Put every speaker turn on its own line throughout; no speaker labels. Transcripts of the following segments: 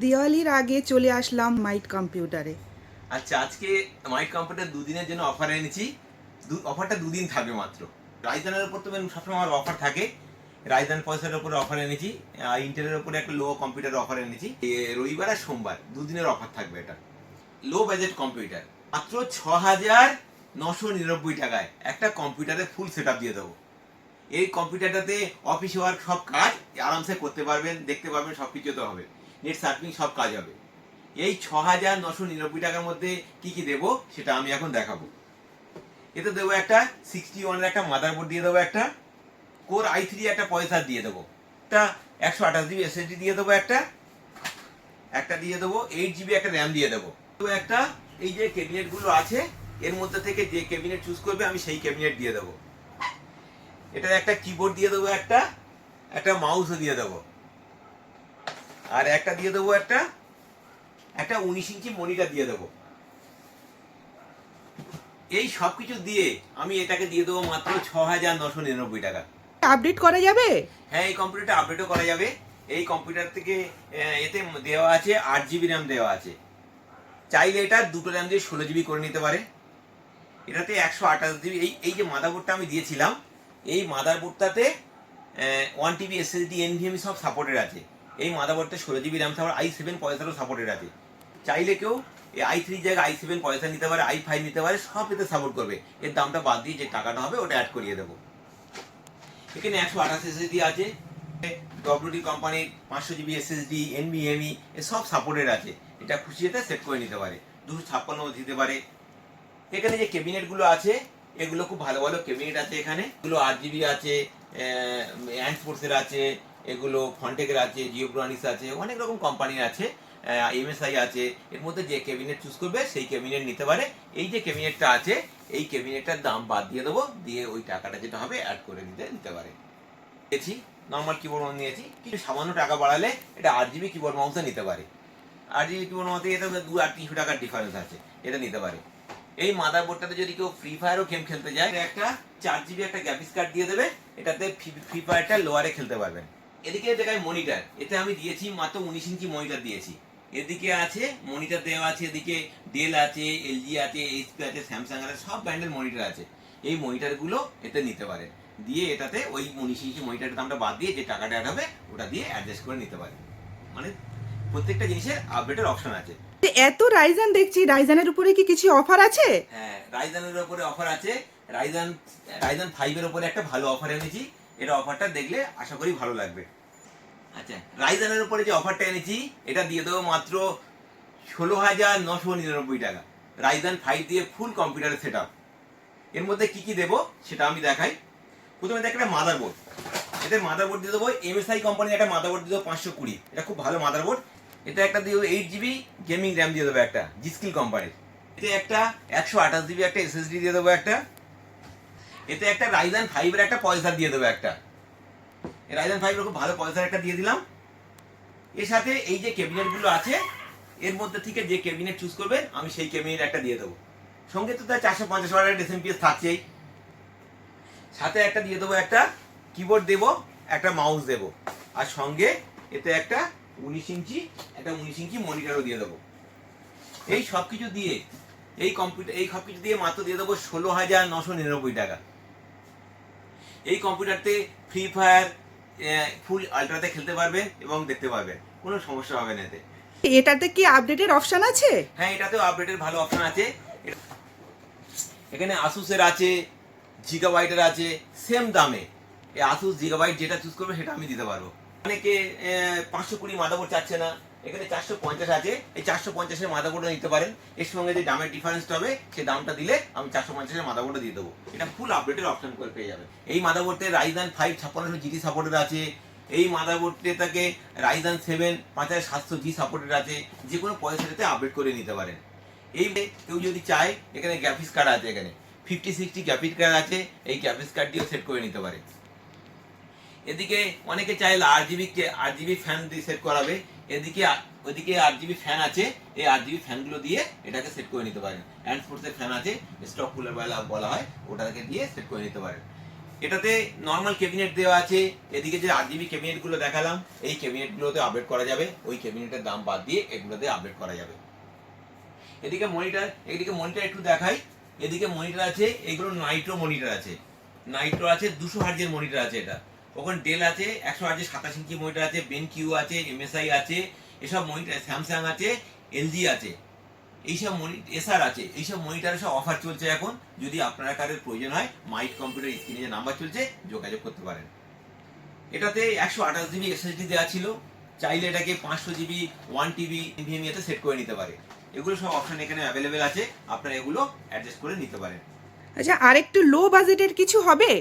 দিওয়ালির আগে চলে আসলাম মাইট কম্পিউটারে।
আচ্ছা, আজকে মাইট কম্পিউটার দুদিনের জন্য অফার এনেছি। অফারটা দুদিন থাকবে মাত্র। রাইজানের উপর তো সবসময় আমার অফার থাকে। রাইজান পয়সার উপরে অফার এনেছি, ইন্টেলের উপরে একটা লো কম্পিউটার অফার এনেছি। রবিবার আর সোমবার দুদিনের অফার থাকবে। এটা লো বাজেট কম্পিউটার, মাত্র 6,999 টাকায় একটা কম্পিউটারে ফুল সেট আপ দিয়ে দেবো। এই কম্পিউটারটাতে অফিস ওয়ার্ক সব কাজ আরামসে করতে পারবেন, দেখতে পারবেন, সব কিছুতে হবে, নেট সার্ফিং সব কাজ হবে। এই 6,999 টাকার মধ্যে কি কি দেবো সেটা আমি এখন দেখাবো। এতে দেবো একটা 61-এর একটা মাদারবোর্ড দিয়ে দেবো, একটা কোর i3 একটা প্রসেসর দিয়ে দেবো, একটা 128 জিবি এসএসডি দিয়ে দেবো, একটা দিয়ে দেবো 8 জিবি একটা র্যাম দিয়ে দেবো। তো একটা এই যে ক্যাবিনেটগুলো আছে এর মধ্যে থেকে যে ক্যাবিনেট চুজ করবে আমি সেই ক্যাবিনেট দিয়ে দেবো। এটা একটা কিবোর্ড দিয়ে দেবো, একটা মাউসও দিয়ে দেবো, আর একটা দিয়ে দেবো একটা 19 ইঞ্চি মনিটর দিয়ে দেবো। এই সব কিছু দিয়ে আমি এটাকে দিয়ে দেবো মাত্র 6,999 টাকা।
আপডেট করা যাবে?
হ্যাঁ, এই কম্পিউটারটা আপডেটও করা যাবে। এই কম্পিউটার থেকে এতে দেওয়া আছে 8 জিবি র্যাম দেওয়া আছে। চাইলে এটা দুটো র্যাম দিয়ে 16 জিবি করে নিতে পারে। এটাতে 128 জিবি, এই যে মাদারবোর্ডটা আমি দিয়েছিলাম এই মাদারবোর্ডটাতে 1 TB SSD NVMe সব সাপোর্টেড আছে। এই মাদারবোর্ডটা 16 জিবি র্যাম সাপোর্ট, i7 প্রসেসরও সাপোর্টেড আছে। চাইলে কেউ i3 জায়গায় i7 প্রসেসর নিতে পারে, i5 নিতে পারে, সব এতে সাপোর্ট করবে। এর দামটা বাদ দিয়ে যে টাকাটা হবে ওটা অ্যাড করিয়ে দেবো। এখানে 128 SSD আছে, WD কোম্পানির 500 জিবি SSD NVMe সব সাপোর্টেড আছে। এটা খুশি হতে সেট করে নিতে পারে, 256 দিতে পারে। এখানে যে ক্যাবিনেটগুলো আছে এগুলো খুব ভালো ভালো ক্যাবিনেট আছে। এখানে এগুলো 8 জিবি আছে, অ্যান্ডফোর্সের আছে, এগুলো ফন্টেকের আছে, জিওব্রানিস আছে, অনেক রকম কোম্পানির আছে, MSI আছে। এর মধ্যে যে ক্যাবিনেট চুজ করবে সেই ক্যাবিনেট নিতে পারে। এই যে ক্যাবিনেটটা আছে এই ক্যাবিনেটটার দাম বাদ দিয়ে দেবো, দিয়ে ওই টাকাটা যেটা হবে অ্যাড করে নিতে পারে। নিয়েছি নর্মাল কিবোর্ড মাউস নিয়েছি, কিছু সামান্য টাকা বাড়ালে এটা 8 জিবি কিবোর্ড মাউসও নিতে পারে। 8 জিবি কিবোর্ড মাউসে এটা 200-300 টাকার ডিফারেন্স আছে, এটা নিতে পারে। এই মাদারবোর্ডটাতে যদি কেউ ফ্রি ফায়ারও গেম খেলতে যায় একটা 4 জিবি একটা গ্রাফিক্স কার্ড দিয়ে দেবে, এটাতে ফ্রি ফায়ারটা লোয়ারে খেলতে পারবেন। এদিকে দেখায় মনিটর, এতে আমি দিয়েছি মাত্র 19 ইঞ্চি মনিটর দিয়েছি। এদিকে আছে মনিটর দেওয়া আছে, এদিকে ডেল আছে, এলজি আছে, এইচপি আছে, স্যামসাং আছে, সব ব্র্যান্ডের মনিটর আছে। এই মনিটরগুলো এতে নিতে পারে, দিয়ে এটাতে ওই 19 ইঞ্চি মনিটরের দামটা বাদ দিয়ে যে টাকাটা অ্যাড হবে ওটা দিয়ে অ্যাডজাস্ট করে নিতে পারে। মানে প্রত্যেকটা জিনিসের আপডেটের অপশন আছে।
এত রাইজান দেখছি, রাইজানের উপরে কি কিছু অফার আছে?
হ্যাঁ, রাইজানের উপরে অফার আছে। রাইজান 5-এর উপরে একটা ভালো অফার এনেছি। এটা অফারটা দেখলে আশা করি ভালো লাগবে। আচ্ছা, রাইজানের উপরে যে অফারটা এনেছি এটা দিয়ে দেবো মাত্র 16,999 টাকা। রাইজান 5 দিয়ে ফুল কম্পিউটার সেট আপ। এর মধ্যে কি কি দেবো সেটা আমি দেখাই। প্রথমে দেখ একটা মাদারবোর্ড, এতে মাদারবোর্ড দিয়ে দেবো MSI কোম্পানির একটা মাদারবোর্ড দিয়ে দেবো 520, এটা খুব ভালো মাদারবোর্ড। এটা একটা দিয়ে দেবো 8 জিবি গেমিং র্যাম দিয়ে দেবো একটা জিস্কিল কোম্পানির। এতে একটা 128 জিবি একটা SSD দিয়ে দেবো একটা। এতে একটা রাইজান 5-এর একটা প্রসেসর দিয়ে দেবো একটা। রাইজান 5-এর খুব ভালো প্রসেসর একটা দিয়ে দিলাম। এর সাথে এই যে ক্যাবিনেটগুলো আছে এর মধ্যে থেকে যে ক্যাবিনেট চুজ করবে আমি সেই ক্যাবিনেট একটা দিয়ে দেবো। সঙ্গে তো তার 450 ওয়াটের SMPS থাকছেই। সাথে একটা দিয়ে দেবো একটা কিবোর্ড দেবো, একটা মাউস দেবো, আর সঙ্গে এতে একটা 19 ইঞ্চি মনিটরও দিয়ে দেবো। এই সব কিছু দিয়ে এই সব কিছু দিয়ে মাত্র দিয়ে দেবো 16,999 টাকা। এই কম্পিউটারতে ফ্রি ফায়ার ফুল আল্ট্রাতে খেলতে পারবেন এবং দেখতে পারবেন, কোনো সমস্যা হবে না এতে।
এটাতে কি আপডেটের অপশন আছে?
হ্যাঁ, এটাতেও আপডেটের ভালো অপশন আছে। এখানে আসুসের আছে, জিগাবাইটের আছে, সেম দামে। এই আসুস জিগাবাইট যেটা চুজ করবে সেটা আমি দিতে পারবো। অনেকে 520 মাদারবোর্ড চাচ্ছে না, এখানে 450 আছে, এই 450-এর মাদারবোর্ডও নিতে পারেন। এর সঙ্গে যে দামের ডিফারেন্সটা হবে সেই দামটা দিলে আমি 450-এর মাদারবোর্ডও দিয়ে দেবো। এটা ফুল আপডেটের অপশন করে পেয়ে যাবে। এই মাদারবোর্ডে রাইজান 5 5600G সাপোর্টেড আছে। এই মাদারবোর্ডটাকে রাইজান 7 5700G সাপোর্টেড আছে। যে কোনো পয়সাতে আপডেট করে নিতে পারেন। এই কেউ যদি চায় এখানে গ্রাফিক্স কার্ড আছে, এখানে 5060 গ্রাফিক্স কার্ড আছে, এই গ্রাফিক্স কার্ড দিয়েও সেট করে নিতে পারে। এদিকে অনেকে চাইলে 8 জিবি ফ্যান দিয়ে সেট করাবে, ওইদিকে 8 জিবি ফ্যান আছে, এই 8 জিবি ফ্যানগুলো দিয়ে এটাকে সেট করে নিতে পারেন। হ্যান্ড ফোর্সের ফ্যান আছে, স্টক কুলার বলা হয়, ওটাকে দিয়ে সেট করে নিতে পারেন। এটাতে নর্মাল ক্যাবিনেট দেওয়া আছে, এদিকে যে RGB ক্যাবিনেটগুলো দেখালাম এই ক্যাবিনেটগুলোতে আপডেট করা যাবে, ওই ক্যাবিনেটের দাম বাদ দিয়ে এগুলোতে আপডেট করা যাবে। এদিকে মনিটর একটু দেখাই। এদিকে মনিটর আছে, এগুলো নাইট্রো মনিটর আছে, নাইট্রো আছে 200 হার্জের মনিটর আছে। এটা ওখানে ডেল আছে 100 হার্জের 27 ইঞ্চি মনিটর আছে, বেনকিউ আছে, MSI আছে, এসব মনিটর, স্যামসাং আছে, LG আছে, এইসব এসআর আছে। এইসব মনিটরে সব অফার চলছে এখন। যদি আপনার কারোর প্রয়োজন হয় মাইট কম্পিউটার স্ক্রিনে যে নাম্বার চলছে যোগাযোগ করতে পারেন। এটাতে 128 GB SSD দেওয়া ছিল, চাইলে এটাকে 500 GB 1 TB NVMe তে সেট করে নিতে পারে। এগুলো সব অপশন এখানে অ্যাভেলেবেল আছে, আপনারা এগুলো অ্যাডজাস্ট করে নিতে পারেন।
আচ্ছা, আর একটু লো বাজেটের কিছু হবে?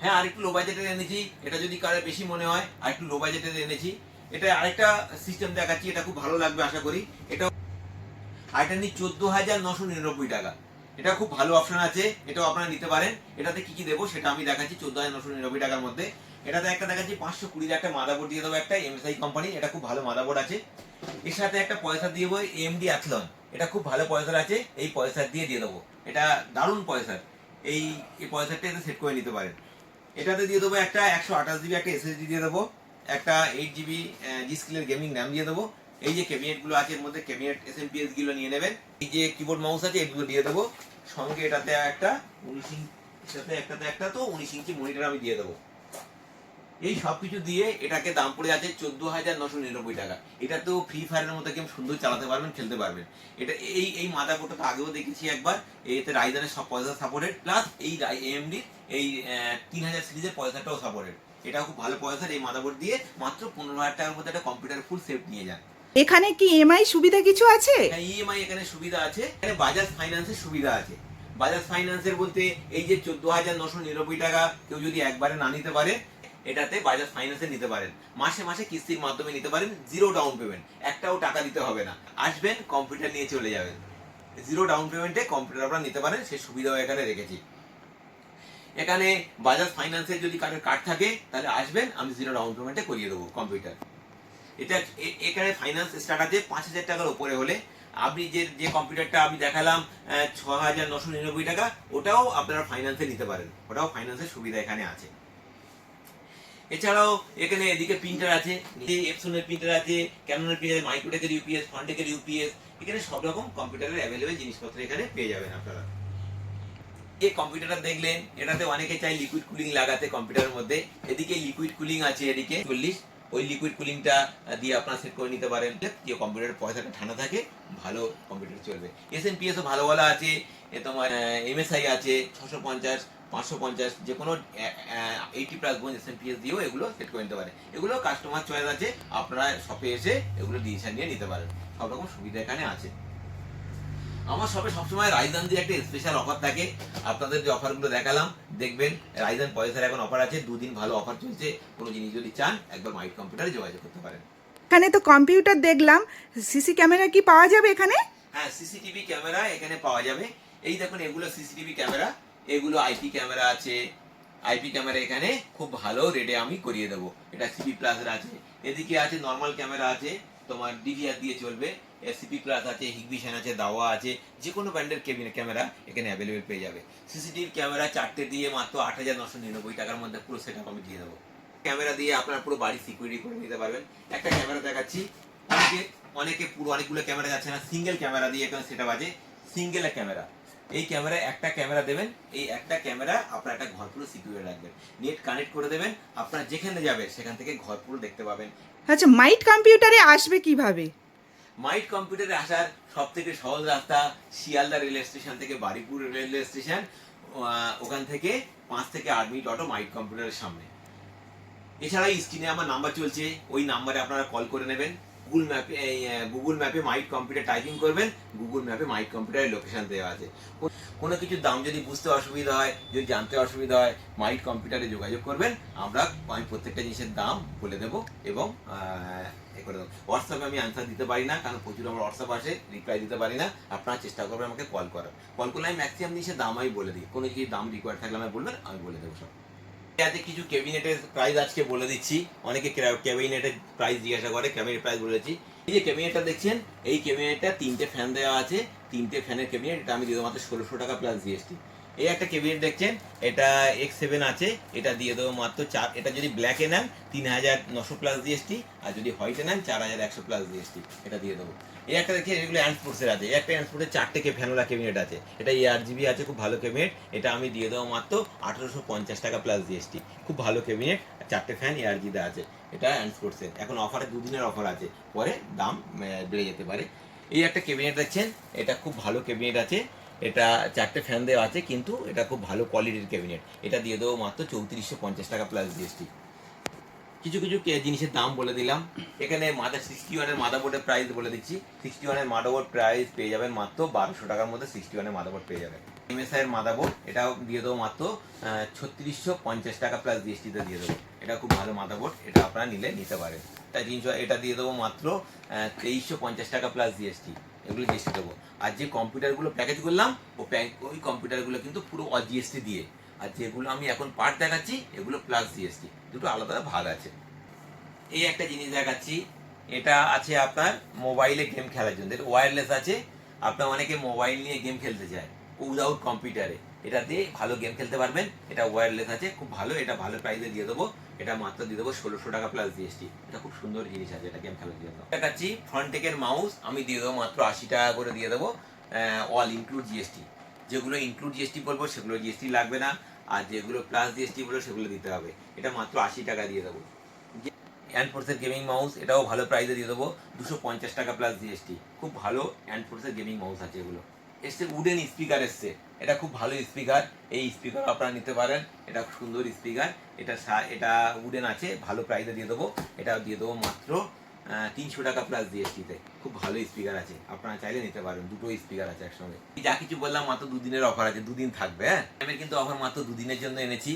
হ্যাঁ, আর একটু লো বাজেটের এনেছি। এটা যদি কারোর বেশি মনে হয় আর একটু লো বাজেটের এনেছি। এটা আরেকটা সিস্টেম দেখাচ্ছি, এটা খুব ভালো লাগবে আশা করি। এটা আইটা নিয়ে 14,999 টাকা। এটা খুব ভালো অপশন আছে, এটাও আপনারা নিতে পারেন। এটাতে কি কি দেবো সেটা আমি দেখাচ্ছি 14,999 টাকার মধ্যে। এটাতে একটা দেখাচ্ছি 520 একটা মাদারবোর্ড দিয়ে দেবো, একটা MSI কোম্পানি, এটা খুব ভালো মাদারবোর্ড আছে। এর সাথে একটা পয়সা দিয়ে দেবো AMD Athlon, এটা খুব ভালো পয়সার আছে, এই পয়সা দিয়ে দেবো। এটা দারুণ পয়সার, এই পয়সাটা এতে সেট করে নিতে পারেন। এটাতে দিয়ে দেবো একটা 128 GB একটা SSD দিয়ে দেবো, একটা 8 GB জি স্কিলের গেমিং র্যাম দিয়ে দেবো। এই যে ক্যাবিনেট গুলো আছে এর মধ্যে ক্যাবিনেট SMPS গুলো নিয়ে নেবেন। এই যে কিবোর্ড মাউস আছে এগুলো দিয়ে দেবো। সঙ্গে এটাতে একটা 19 ইঞ্চি, একটাতে একটা তো 19 ইঞ্চি মনিটর আমি দিয়ে দেবো। এই সবকিছু দিয়ে এটাকে দাম পড়ে আছে 14,999 টাকা। এটা তো ফ্রি ফায়ারের মতো গেম সুন্দর চালাতে পারবেন, খেলতে পারবেন। এটা এই মাদারবোর্ডটা তো আগেও দেখেছি একবার। এতে রাইজেনের সব পয়সা সাপোর্টেড, প্লাস এই AMD এই 3000 সিরিজের পয়সাটাও সাপোর্টেড। এটা খুব ভালো পয়সার। এই মাদারবোর্ড দিয়ে মাত্র 15,000 টাকার মধ্যে একটা কম্পিউটার ফুল সেট নিয়ে যান।
এখানে কি EMI সুবিধা কিছু আছে?
EMI এখানে সুবিধা আছে, এখানে বাজাজ ফাইন্যান্সের সুবিধা আছে। বাজাজ ফাইন্যান্সের বলতে এই যে 14,999 টাকা কেউ যদি একবারে না নিতে পারে, এটাতে বাজাজ ফাইন্যান্সে নিতে পারেন। মাসে মাসে কিস্তির মাধ্যমে নিতে পারেন, জিরো ডাউন পেমেন্ট, একটাও টাকা দিতে হবে না। আসবেন, কম্পিউটার নিয়ে চলে যাবেন, জিরো ডাউন পেমেন্টে কম্পিউটার আপনারা নিতে পারেন, সেই সুবিধাও এখানে রেখেছি। এখানে বাজাজ ফাইন্যান্সের যদি কার্ডের কার্ড থাকে তাহলে আসবেন, আমি জিরো ডাউন পেমেন্টে করিয়ে দেবো কম্পিউটার। এটা এখানে ফাইন্যান্স স্টার্ট আছে 5,000 টাকার উপরে হলে। আপনি যে কম্পিউটারটা আমি দেখালাম 6,999 টাকা, ওটাও আপনারা ফাইন্যান্সে নিতে পারেন, ওটাও ফাইন্যান্সের সুবিধা এখানে আছে। এছাড়াও এখানে এদিকে প্রিন্টার আছে, এপসনের প্রিন্টার আছে, ক্যাননের প্রিন্টার, মাইক্রোটেকের ইউপিএস, ফন্টেকের ইউপিএস, এখানে সব রকম কম্পিউটারের অ্যাভেলেবেল জিনিসপত্র এখানে পেয়ে যাবেন আপনারা। এই কম্পিউটারটা দেখলেন, এটাতে অনেকে চাই লিকুইড কুলিং লাগাতে কম্পিউটারের মধ্যে। এদিকে লিকুইড কুলিং আছে, এদিকে 40, ওই লিকুইড কুলিংটা দিয়ে আপনারা সেট করে নিতে পারেন, যে কম্পিউটারের পয়সাটা ঠান্ডা থাকে, ভালো কম্পিউটার চলবে। SMPS ও ভালো ভালো আছে, তোমার MSI আছে 650, 550, যে কোনো 80+ বোন SMPS দিয়েও এগুলো সেট করে নিতে পারে। এগুলো কাস্টমার চয়েস আছে, আপনারা শপে এসে এগুলো ডিসিশন নিয়ে নিতে পারেন, সব রকম সুবিধা এখানে আছে। আমার শপে সবসময় রাইজান দিয়ে একটা স্পেশাল অফার থাকে। আপনাদের যে অফারগুলো দেখালাম দেখবেন, রাইজান পয়সার এখন অফার আছে, 2 দিন ভালো অফার চলছে। কোনো জিনিস যদি চান একবার মাইট কম্পিউটারে যোগাযোগ করতে পারেন।
এখানে তো কম্পিউটার দেখলাম, সিসি ক্যামেরা কি পাওয়া যাবে এখানে?
হ্যাঁ, CCTV ক্যামেরা এখানে পাওয়া যাবে। এই দেখুন, এগুলো CCTV ক্যামেরা, এগুলো IP ক্যামেরা আছে। IP ক্যামেরা এখানে খুব ভালো রেটে আমি করিয়ে দেবো। এটা CP+ এর আছে। এদিকে আছে নর্মাল ক্যামেরা আছে, তোমার DVR দিয়ে চলবে, CP+ আছে, হিগবিশন আছে, দাওয়া আছে, যে কোনো ব্র্যান্ডের ক্যামেরা এখানে অ্যাভেলেবেল পেয়ে যাবে। CCTV ক্যামেরা 4টে দিয়ে মাত্র 8,999 টাকার মধ্যে পুরো সেটআপ আমি দিয়ে দেবো। ক্যামেরা দিয়ে আপনারা পুরো বাড়ি সিকিউরিটি করে নিতে পারবেন। একটা ক্যামেরা দেখাচ্ছি, অনেকে পুরো অনেকগুলো ক্যামেরা যাচ্ছে না, সিঙ্গেল ক্যামেরা দিয়ে এখানে সেটআপ আছে। সিঙ্গেল ক্যামেরা, এই ক্যামেরায় একটা ক্যামেরা দেবেন, এই একটা ক্যামেরা আপনার একটা ঘর পুরো সিকিউর রাখবেন। নেট কানেক্ট করে দেবেন, আপনারা যেখানে যাবেন সেখান থেকে ঘর পুরো দেখতে পাবেন।
আচ্ছা, মাইট কম্পিউটারে আসবে কিভাবে?
মাইট কম্পিউটারে আসার সব থেকে সহজ রাস্তা, শিয়ালদা রেল স্টেশন থেকে বারিপুর রেলওয়ে স্টেশন, ওখান থেকে 5 থেকে 8 মিনিট অটো মাইট কম্পিউটারের সামনে। এছাড়া স্ক্রিনে আমার নাম্বার চলছে, ওই নাম্বারে আপনারা কল করে নেবেন। গুগল ম্যাপে মাইট কম্পিউটার টাইপিং করবেন, গুগল ম্যাপে মাইট কম্পিউটারের লোকেশন দেওয়া আছে। কোনো কিছুর দাম যদি বুঝতে অসুবিধা হয়, যদি জানতে অসুবিধা হয়, মাইট কম্পিউটারে যোগাযোগ করবেন। আমি প্রত্যেকটা জিনিসের দাম বলে দেবো এবং করে দেবো। হোয়াটসঅ্যাপে আমি আনসার দিতে পারি না, কারণ প্রচুর আমার হোয়াটসঅ্যাপ আসে, রিপ্লাই দিতে পারি না। আপনারা চেষ্টা করবেন আমাকে কল করার। কল করলে আমি ম্যাক্সিমাম জিনিসের দাম আমি বলে দিই। কোনো কিছু দাম রিকোয়ার্ড থাকলে আমায় বলবেন, আমি বলে দেবো সব। এতে কিছু ক্যাবিনেটের প্রাইস আজকে বলে দিচ্ছি। অনেকে ক্যাবিনেটের প্রাইস জিজ্ঞাসা করে, ক্যাবিনেট প্রাইস বলেছি। এই যে ক্যাবিনেটটা দেখছেন, এই ক্যাবিনেটটা 3টে ফ্যান দেওয়া আছে, 3টে ফ্যানের ক্যাবিনেট। এটা আমি দিয়ে দেবো মাত্র 1600 টাকা প্লাস GST। এই একটা ক্যাবিনেট দেখছেন, এটা X7 আছে, এটা দিয়ে দেবো মাত্র এটা যদি ব্ল্যাকে নেন 3900 প্লাস জিএসটি, আর যদি হোয়াইটে নেন 4100 প্লাস জিএসটি, এটা দিয়ে দেবো। এই একটা দেখছি, এগুলো অ্যান্ডস্পোর্টসের আছে, এই একটা অ্যান্ডস্পোর্টের 4টে ফ্যানোলা ক্যাবিনেট আছে, এটা ARGB আছে, খুব ভালো ক্যাবিনেট, এটা আমি দিয়ে দেবো মাত্র 1850 টাকা প্লাস জিএসটি, খুব ভালো ক্যাবিনেট, 4টে ফ্যান ARGB আছে, এটা অ্যান্ডস্পোর্টসের, এখন অফারে 2 দিনের অফার আছে, পরে দাম বেড়ে যেতে পারে। এই একটা ক্যাবিনেট দেখছেন, এটা খুব ভালো ক্যাবিনেট আছে, এটা 4টে ফ্যান দেওয়া আছে, কিন্তু এটা খুব ভালো কোয়ালিটির ক্যাবিনেট, এটা দিয়ে দেবো মাত্র 3450 টাকা প্লাস জিএসটি। কিছু কিছু জিনিসের দাম বলে দিলাম। এখানে 61 এর মাদারবোর্ডের প্রাইস বলে দিচ্ছি। 61 এর মাদারবোর্ড প্রাইস পেয়ে যাবেন মাত্র 1200 টাকার মধ্যে। 61 এর মাদারবোর্ড পেয়ে যাবেন। MSI এর মাদারবোর্ড, এটাও দিয়ে দেবো মাত্র 3650 টাকা প্লাস জিএসটিতে দিয়ে দেবো। এটা খুব ভালো মাদারবোর্ড, এটা আপনারা নিতে পারেন। তাই এটা দিয়ে দেবো মাত্র 2350 টাকা প্লাস জিএসটি, এগুলো জিএসটি দেবো। আর যে কম্পিউটারগুলো প্যাকেজ করলাম ওই কম্পিউটারগুলো কিন্তু পুরো জিএসটি দিয়ে, আর যেগুলো আমি এখন পার্ট দেখাচ্ছি এগুলো প্লাস জিএসটি, দুটো আলাদা ভাগ আছে। এই একটা জিনিস দেখাচ্ছি, এটা আছে আপনার মোবাইলে গেম খেলার জন্য, এটা ওয়্যারলেস আছে। আপনার অনেকে মোবাইল নিয়ে গেম খেলতে চায় উইদাউট কম্পিউটারে, এটা দিয়ে ভালো গেম খেলতে পারবেন। এটা ওয়্যারলেস আছে, খুব ভালো, এটা ভালো প্রাইসে দিয়ে দেবো। এটা মাত্র দিয়ে দেবো 1600 টাকা প্লাস জিএসটি। এটা খুব সুন্দর জিনিস আছে, এটা গেম খেলার জন্য। দেখাচ্ছি ফ্রন্টেকের মাউস, আমি দিয়ে দেবো মাত্র 80 টাকা করে দিয়ে দেবো, অল ইনক্লুড জিএসটি। যেগুলো ইনক্লুড জিএসটি বলবো সেগুলো জিএসটি লাগবে না, আর যেগুলো প্লাস জিএসটি বলবো সেগুলো দিতে হবে। এটা মাত্র 80 টাকা দিয়ে দেবো। অ্যান্ডফোর্সের গেমিং মাউস, এটাও ভালো প্রাইসে দিয়ে দেবো 250 টাকা প্লাস জিএসটি। খুব ভালো অ্যান্ডফোর্সের গেমিং মাউস আছে এগুলো। এসছে উডেন স্পিকার এসছে, এটা খুব ভালো স্পিকার, এই স্পিকার আপনারা নিতে পারেন, এটা সুন্দর স্পিকার, এটা উডেন আছে, ভালো প্রাইসে দিয়ে দেবো। এটা দিয়ে দেবো মাত্র 300 টাকা প্লাস জিএসটিতে। খুব ভালো স্পিকার আছে, আপনারা চাইলে নিতে পারেন, দুটো স্পিকার আছে একসঙ্গে। যা কিছু বললাম মাত্র 2 দিনের অফার আছে, 2 দিন থাকবে। হ্যাঁ, আমি কিন্তু অফার মাত্র 2 দিনের জন্য এনেছি।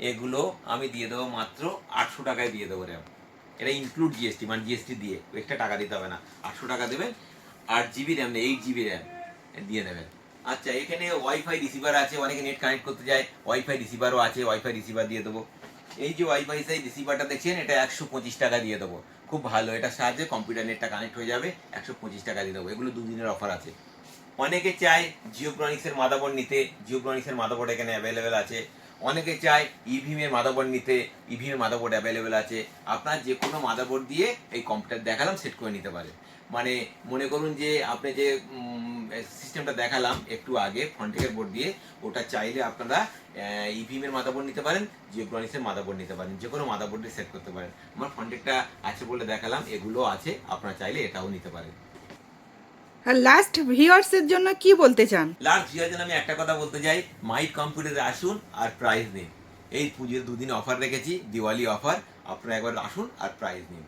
এগুলো আমি দিয়ে দেবো মাত্র 800 টাকায় দিয়ে দেবো র্যাম। এটা ইনক্লুড জিএসটি, মানে জিএসটি দিয়ে, এক্সট্রা টাকা দিতে হবে না, 800 টাকা দেবেন। 8GB র্যাম নেই, 8GB র্যাম দিয়ে দেবেন। আচ্ছা, এখানে ওয়াইফাই রিসিভার আছে, অনেকে নেট কানেক্ট করতে যায়, ওয়াইফাই রিসিভারও আছে, ওয়াইফাই রিসিভার দিয়ে দেবো। এই যে ওয়াইফাই রিসিভারটা দেখছেন, এটা 125 টাকা দিয়ে দেবো, খুব ভালো, এটার সাহায্যে কম্পিউটার নেটটা কানেক্ট হয়ে যাবে, 125 টাকা দিয়ে দেবো। এগুলো 2 দিনের অফার আছে। অনেকে চায় জিওব্রনিক্সের মাদারবোর্ড নিতে, জিওব্রনিক্সের মাদারবোর্ড এখানে অ্যাভেলেবেল আছে। অনেকে চায় ইভিএমের মাদারবোর্ড নিতে, ইভিএমের মাদারবোর্ড অ্যাভেলেবেল আছে। আপনার যে কোনো মাদারবোর্ড দিয়ে এই কম্পিউটার দেখালাম সেট করে নিতে পারে। মানে মনে করুন যে আপনি যে সিস্টেমটা দেখালাম একটু আগে ফ্রন্টেকের বোর্ড দিয়ে, ওটা চাইলে আপনারা ইভিএমের মাদারবোর্ড নিতে পারেন, জিওব্রনিক্সের মাদারবোর্ড নিতে পারেন, যে কোনো মাদারবোর্ড দিয়ে সেট করতে পারেন। আমার ফ্রন্টেকটা আছে বলে দেখালাম, এগুলো আছে, আপনারা চাইলে এটাও নিতে পারেন।
আর লাস্ট ভিউয়ার্সের জন্য কি বলতে চান?
লাস্ট ভিউয়ার জন্য আমি একটা কথা বলতে চাই, মাইট কম্পিউটারে আসুন আর প্রাইজ নিন। এই পুজোর 2 দিন অফার রেখেছি, দিওয়ালি অফার, আপনারা একবার আসুন আর প্রাইজ নিন।